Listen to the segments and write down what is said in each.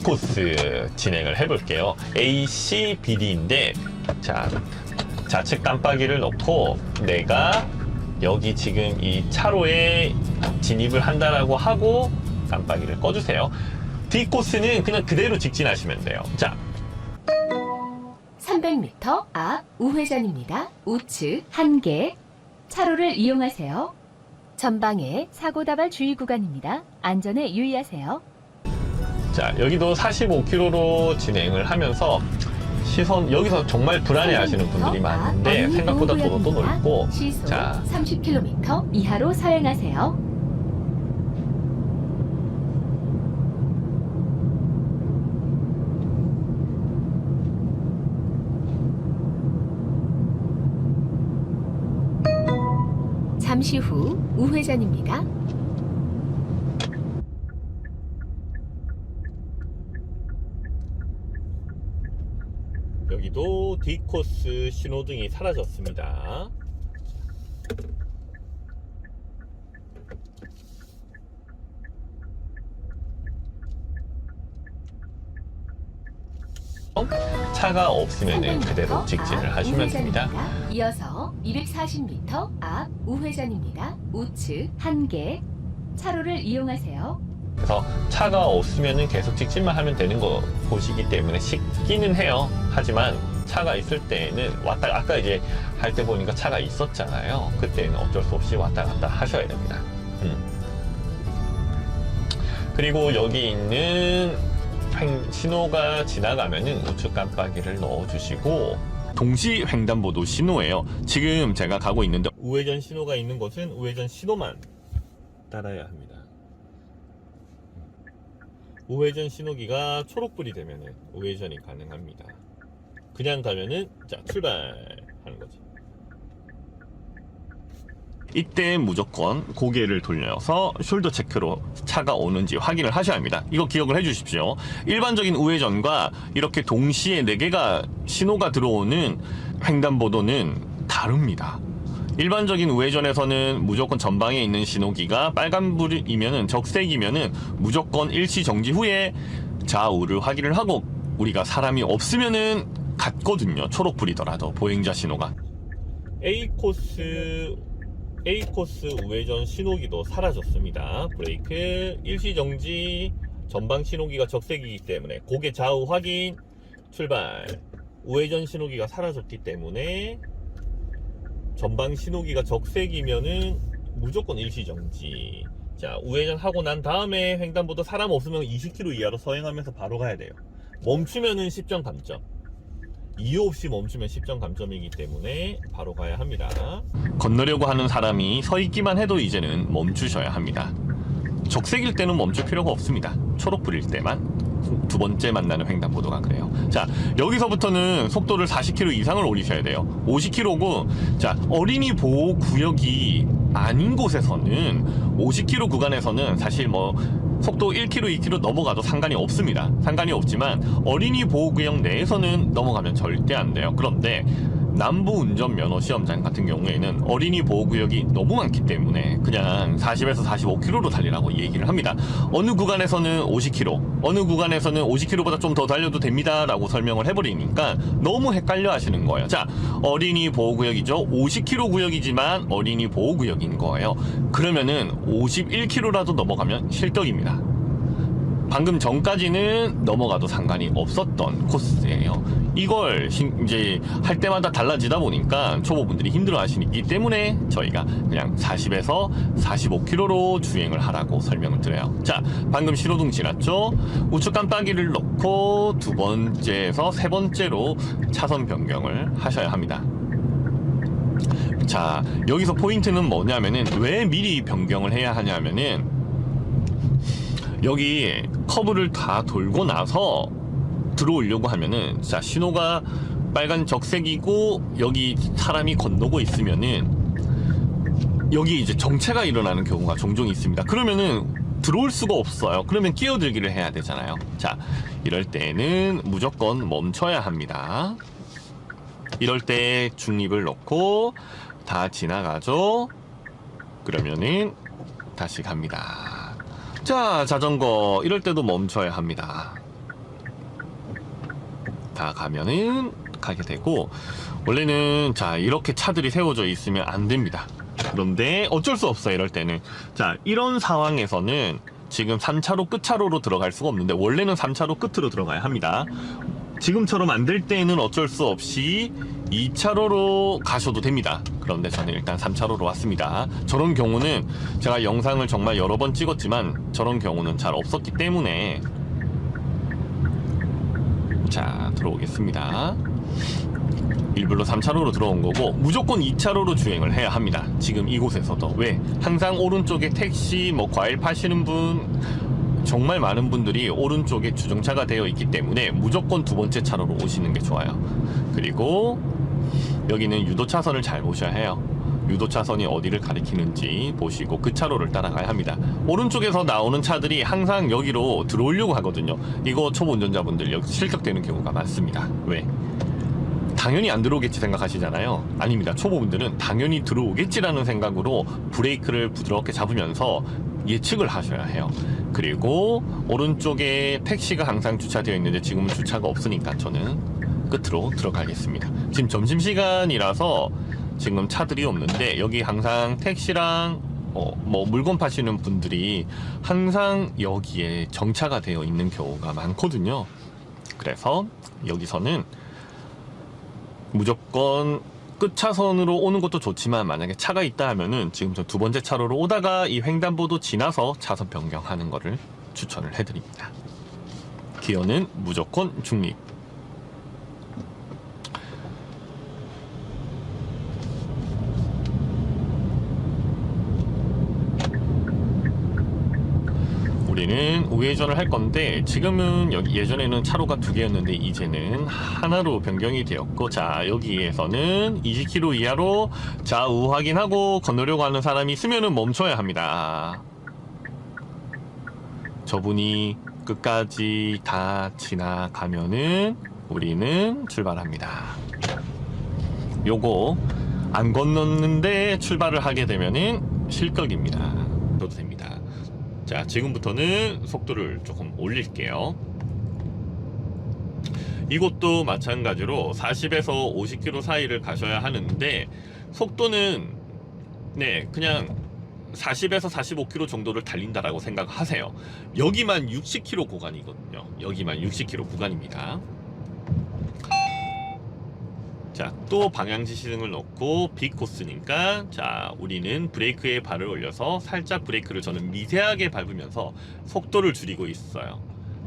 D코스 진행을 해볼게요. A, C, B, D인데, 자, 좌측 깜빡이를 넣고 내가 여기 지금 이 차로에 진입을 한다라고 하고 깜빡이를 꺼주세요. D코스는 그냥 그대로 직진하시면 돼요. 자, 300m 앞 우회전입니다. 우측 1개. 차로를 이용하세요. 전방에 사고 다발 주의 구간입니다. 안전에 유의하세요. 자, 여기도 45km로 진행을 하면서 시선, 여기서 정말 불안해 하시는 분들이 많은데 생각보다 도로도 넓고, 시속 자, 30km 이하로 서행하세요. 잠시 후 우회전입니다. 여기도 D코스 신호등이 사라졌습니다. 차가 없으면 그대로 직진을 하시면 됩니다. 이어서 240m 앞 우회전입니다. 우측 1개. 차로를 이용하세요. 그래서 차가 없으면 계속 직진만 하면 되는 곳이기 때문에 쉽기는 해요. 하지만 차가 있을 때는 왔다, 아까 이제 할 때 보니까 차가 있었잖아요. 그때는 어쩔 수 없이 왔다 갔다 하셔야 됩니다. 그리고 여기 있는 신호가 지나가면은 우측 깜빡이를 넣어주시고, 동시 횡단보도 신호예요. 지금 제가 가고 있는데 우회전 신호가 있는 곳은 우회전 신호만 따라야 합니다. 우회전 신호기가 초록불이 되면은 우회전이 가능합니다. 그냥 가면은 자, 출발하는 거지. 이때 무조건 고개를 돌려서 숄더 체크로 차가 오는지 확인을 하셔야 합니다. 이거 기억을 해 주십시오. 일반적인 우회전과 이렇게 동시에 4개가 신호가 들어오는 횡단보도는 다릅니다. 일반적인 우회전에서는 무조건 전방에 있는 신호기가 빨간불이면은, 적색이면은 무조건 일시 정지 후에 좌우를 확인을 하고, 우리가 사람이 없으면은 갔거든요. 초록불이더라도 보행자 신호가. A코스 우회전 신호기도 사라졌습니다. 브레이크, 일시정지, 전방 신호기가 적색이기 때문에 고개 좌우 확인, 출발. 우회전 신호기가 사라졌기 때문에 전방 신호기가 적색이면은 무조건 일시정지. 자, 우회전하고 난 다음에 횡단보도 사람 없으면 20km 이하로 서행하면서 바로 가야 돼요. 멈추면은 10점 감점. 이유 없이 멈추면 10점 감점이기 때문에 바로 가야 합니다. 건너려고 하는 사람이 서 있기만 해도 이제는 멈추셔야 합니다. 적색일 때는 멈출 필요가 없습니다. 초록불일 때만. 두 번째 만나는 횡단보도가 그래요. 자, 여기서부터는 속도를 40km 이상을 올리셔야 돼요. 50km고, 자, 어린이 보호 구역이 아닌 곳에서는 50km 구간에서는 사실 뭐 속도 1km, 2km 넘어가도 상관이 없습니다. 상관이 없지만 어린이 보호구역 내에서는 넘어가면 절대 안 돼요. 그런데 남부운전면허 시험장 같은 경우에는 어린이 보호구역이 너무 많기 때문에 그냥 40에서 45km로 달리라고 얘기를 합니다. 어느 구간에서는 50km, 어느 구간에서는 50km보다 좀 더 달려도 됩니다 라고 설명을 해버리니까 너무 헷갈려 하시는 거예요. 자, 어린이 보호구역이죠. 50km 구역이지만 어린이 보호구역인 거예요. 그러면은 51km라도 넘어가면 실격입니다. 방금 전까지는 넘어가도 상관이 없었던 코스예요. 이걸 이제 할 때마다 달라지다 보니까 초보분들이 힘들어 하시기 때문에 저희가 그냥 40에서 45km로 주행을 하라고 설명을 드려요. 자, 방금 신호등 지났죠? 우측 깜빡이를 넣고 두 번째에서 세 번째로 차선 변경을 하셔야 합니다. 자, 여기서 포인트는 뭐냐면은, 왜 미리 변경을 해야 하냐면은, 여기 커브를 다 돌고 나서 들어오려고 하면은, 자, 신호가 빨간 적색이고 여기 사람이 건너고 있으면은 여기 이제 정체가 일어나는 경우가 종종 있습니다. 그러면은 들어올 수가 없어요. 그러면 끼어들기를 해야 되잖아요. 자, 이럴 때는 무조건 멈춰야 합니다. 이럴 때 중립을 놓고 다 지나가죠. 그러면은 다시 갑니다. 자, 자전거 이럴 때도 멈춰야 합니다. 다 가면은 가게 되고, 원래는 자 이렇게 차들이 세워져 있으면 안 됩니다. 그런데 어쩔 수 없어요. 이럴 때는 자 이런 상황에서는 지금 3차로 끝차로로 들어갈 수가 없는데, 원래는 3차로 끝으로 들어가야 합니다. 지금처럼 안 될 때는 어쩔 수 없이 2차로로 가셔도 됩니다. 그런데 저는 일단 3차로로 왔습니다. 저런 경우는 제가 영상을 정말 여러 번 찍었지만 저런 경우는 잘 없었기 때문에, 자 들어오겠습니다. 일부러 3차로로 들어온 거고, 무조건 2차로로 주행을 해야 합니다. 지금 이곳에서도. 왜? 항상 오른쪽에 택시, 뭐 과일 파시는 분, 정말 많은 분들이 오른쪽에 주정차가 되어 있기 때문에 무조건 두 번째 차로로 오시는 게 좋아요. 그리고 여기는 유도 차선을 잘 보셔야 해요. 유도 차선이 어디를 가리키는지 보시고 그 차로를 따라가야 합니다. 오른쪽에서 나오는 차들이 항상 여기로 들어오려고 하거든요. 이거 초보 운전자분들 여기 실격되는 경우가 많습니다. 왜? 당연히 안 들어오겠지 생각하시잖아요. 아닙니다. 초보분들은 당연히 들어오겠지라는 생각으로 브레이크를 부드럽게 잡으면서 예측을 하셔야 해요. 그리고 오른쪽에 택시가 항상 주차되어 있는데 지금은 주차가 없으니까 저는 끝으로 들어가겠습니다. 지금 점심시간이라서 지금 차들이 없는데, 여기 항상 택시랑 뭐 물건 파시는 분들이 항상 여기에 정차가 되어 있는 경우가 많거든요. 그래서 여기서는 무조건 끝차선으로 오는 것도 좋지만, 만약에 차가 있다 하면은 지금 저 두 번째 차로로 오다가 이 횡단보도 지나서 차선 변경하는 거를 추천을 해드립니다. 기어는 무조건 중립. 우리는 우회전을 할 건데, 지금은 여기 예전에는 차로가 두 개였는데 이제는 하나로 변경이 되었고, 자 여기에서는 20km 이하로 좌우 확인하고 건너려고 하는 사람이 있으면은 멈춰야 합니다. 저분이 끝까지 다 지나가면은 우리는 출발합니다. 요거 안 건넜는데 출발을 하게 되면은 실격입니다. 저도 됩니다. 자 지금부터는 속도를 조금 올릴게요. 이곳도 마찬가지로 40에서 50km 사이를 가셔야 하는데, 속도는 네 그냥 40에서 45km 정도를 달린다라고 생각하세요. 여기만 60km 구간이거든요. 여기만 60km 구간입니다. 자, 또 방향지시등을 넣고 B코스니까, 자 우리는 브레이크에 발을 올려서 살짝 브레이크를 저는 미세하게 밟으면서 속도를 줄이고 있어요.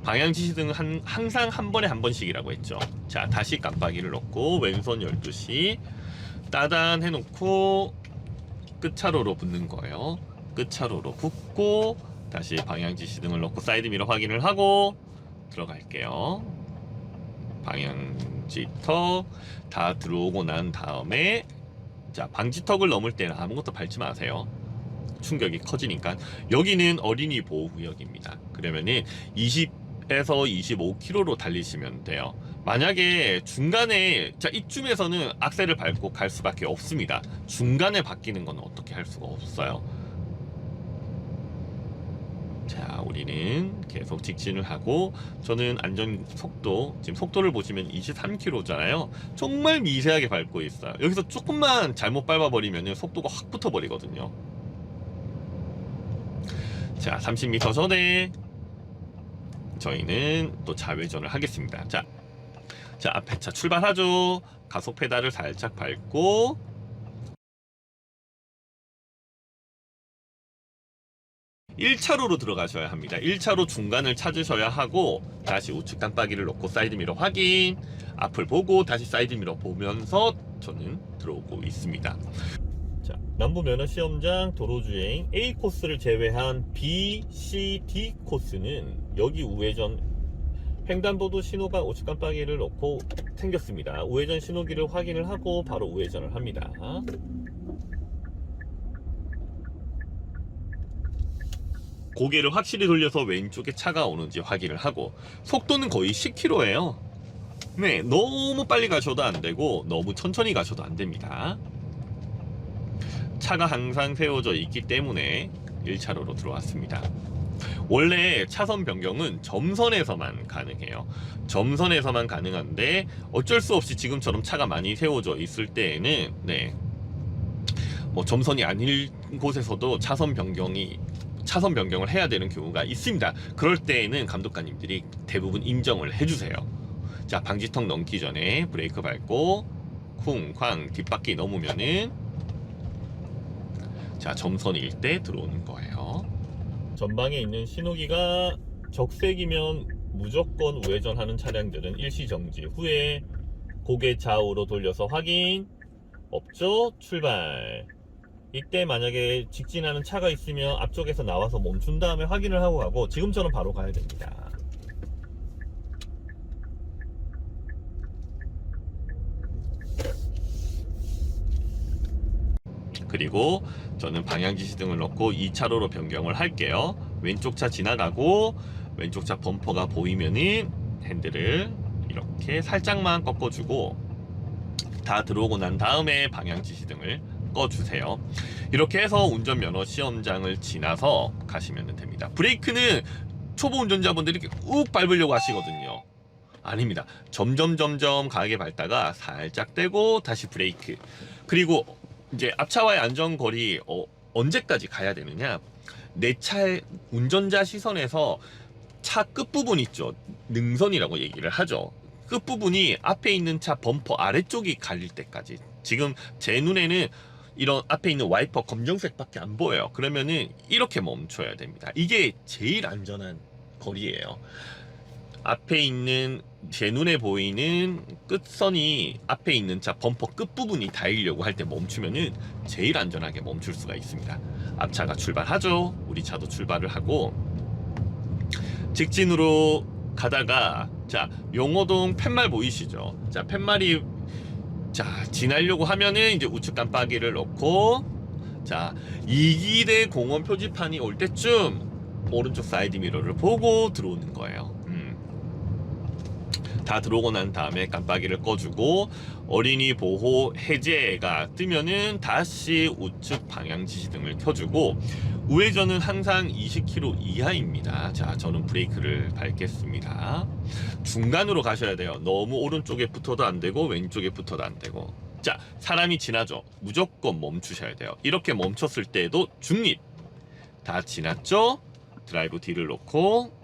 방향지시등은 항상 한 번에 한 번씩이라고 했죠. 자 다시 깜빡이를 넣고 왼손 12시 따단 해놓고 끝차로로 붙는 거예요. 끝차로로 붙고 다시 방향지시등을 넣고 사이드미러 확인을 하고 들어갈게요. 방향지턱 다 들어오고 난 다음에, 자 방지턱을 넘을 때는 아무것도 밟지 마세요. 충격이 커지니까. 여기는 어린이 보호구역입니다. 그러면은 20에서 25km로 달리시면 돼요. 만약에 중간에, 자 이쯤에서는 악셀을 밟고 갈 수밖에 없습니다. 중간에 바뀌는 건 어떻게 할 수가 없어요. 자 우리는 계속 직진을 하고, 저는 안전 속도, 지금 속도를 보시면 23km잖아요 정말 미세하게 밟고 있어요. 여기서 조금만 잘못 밟아버리면 속도가 확 붙어버리거든요. 자 30m 전에 저희는 또 좌회전을 하겠습니다. 자 앞에 차 출발하죠. 가속 페달을 살짝 밟고, (1차로로) 들어가셔야 합니다. 1차로 중간을 찾으셔야 하고, 다시 우측 깜빡이를 놓고 사이드미러 확인, 앞을 보고 다시 사이드미러 보면서 저는 들어오고 있습니다. 자, 남부면허 시험장 도로주행 A 코스를 제외한 B, C, D 코스는 여기 우회전 횡단보도 신호가 우측 깜빡이를 놓고 생겼습니다. 우회전 신호기를 확인을 하고 바로 우회전을 합니다. 고개를 확실히 돌려서 왼쪽에 차가 오는지 확인을 하고, 속도는 거의 10km예요. 네, 너무 빨리 가셔도 안 되고 너무 천천히 가셔도 안 됩니다. 차가 항상 세워져 있기 때문에 1차로로 들어왔습니다. 원래 차선 변경은 점선에서만 가능해요. 점선에서만 가능한데 어쩔 수 없이 지금처럼 차가 많이 세워져 있을 때에는 뭐 점선이 아닐 곳에서도 차선 변경을 해야 되는 경우가 있습니다. 그럴 때에는 감독관님들이 대부분 인정을 해주세요. 자, 방지턱 넘기 전에 브레이크 밟고 쿵쾅 뒷바퀴 넘으면은 자, 점선일 때 들어오는 거예요. 전방에 있는 신호기가 적색이면 무조건 우회전하는 차량들은 일시정지 후에 고개 좌우로 돌려서 확인. 없죠? 출발. 이때 만약에 직진하는 차가 있으면 앞쪽에서 나와서 멈춘 다음에 확인을 하고 가고, 지금처럼 바로 가야 됩니다. 그리고 저는 방향지시등을 넣고 2차로로 변경을 할게요. 왼쪽 차 지나가고 왼쪽 차 범퍼가 보이면은 핸들을 이렇게 살짝만 꺾어주고 다 들어오고 난 다음에 방향지시등을 꺼주세요. 이렇게 해서 운전면허 시험장을 지나서 가시면 됩니다. 브레이크는 초보 운전자분들이 이렇게 욱 밟으려고 하시거든요. 아닙니다. 점점 강하게 밟다가 살짝 떼고 다시 브레이크. 그리고 이제 앞차와의 안전거리 언제까지 가야 되느냐, 내 차의 운전자 시선에서 차 끝부분 있죠, 능선이라고 얘기를 하죠. 끝부분이 앞에 있는 차 범퍼 아래쪽이 갈릴 때까지. 지금 제 눈에는 이런 앞에 있는 와이퍼 검정색밖에 안 보여요. 그러면은 이렇게 멈춰야 됩니다. 이게 제일 안전한 거리예요. 앞에 있는, 제 눈에 보이는 끝선이 앞에 있는 차 범퍼 끝부분이 닿으려고 할 때 멈추면은 제일 안전하게 멈출 수가 있습니다. 앞차가 출발하죠. 우리 차도 출발을 하고 직진으로 가다가, 자, 용호동 팻말 보이시죠? 자, 팻말이 지나려고 하면은 이제 우측 깜빡이를 넣고, 자, 이기대 공원 표지판이 올 때쯤 오른쪽 사이드 미러를 보고 들어오는 거예요. 다 들어오고 난 다음에 깜빡이를 꺼주고 어린이 보호 해제가 뜨면은 다시 우측 방향 지시등을 켜주고, 우회전은 항상 20km 이하입니다. 자, 저는 브레이크를 밟겠습니다. 중간으로 가셔야 돼요. 너무 오른쪽에 붙어도 안 되고 왼쪽에 붙어도 안 되고. 자, 사람이 지나죠. 무조건 멈추셔야 돼요. 이렇게 멈췄을 때에도 중립. 다 지났죠? 드라이브 D를 놓고,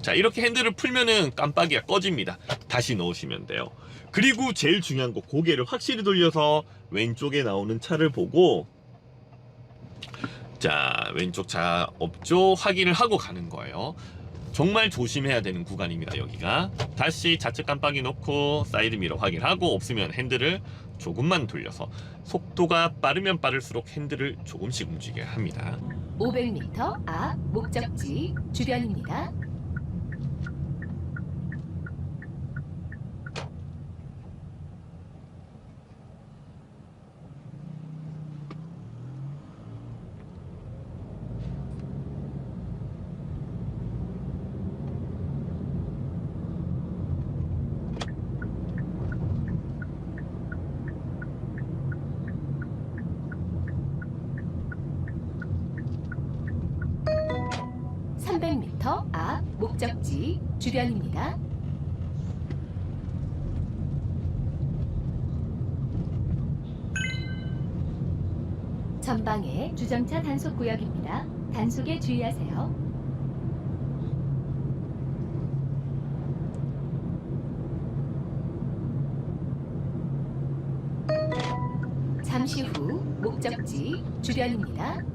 자, 이렇게 핸들을 풀면은 깜빡이가 꺼집니다. 다시 넣으시면 돼요. 그리고 제일 중요한 거, 고개를 확실히 돌려서 왼쪽에 나오는 차를 보고, 자, 왼쪽 차 없죠? 확인을 하고 가는 거예요. 정말 조심해야 되는 구간입니다, 여기가. 다시 좌측 깜빡이 넣고 사이드 미러 확인하고, 없으면 핸들을 조금만 돌려서, 속도가 빠르면 빠를수록 핸들을 조금씩 움직여야 합니다. 500m 앞 목적지 주변입니다. 앞 목적지 주변입니다. 전방에 주정차 단속 구역입니다. 단속에 주의하세요. 잠시 후 목적지 주변입니다.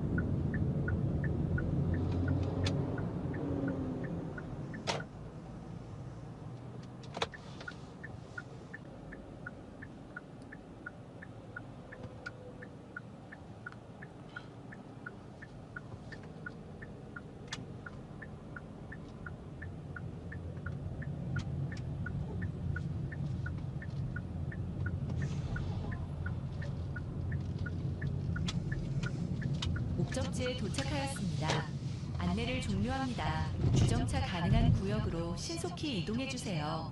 목적지에 도착하였습니다. 안내를 종료합니다. 주정차 가능한 구역으로 신속히 이동해 주세요.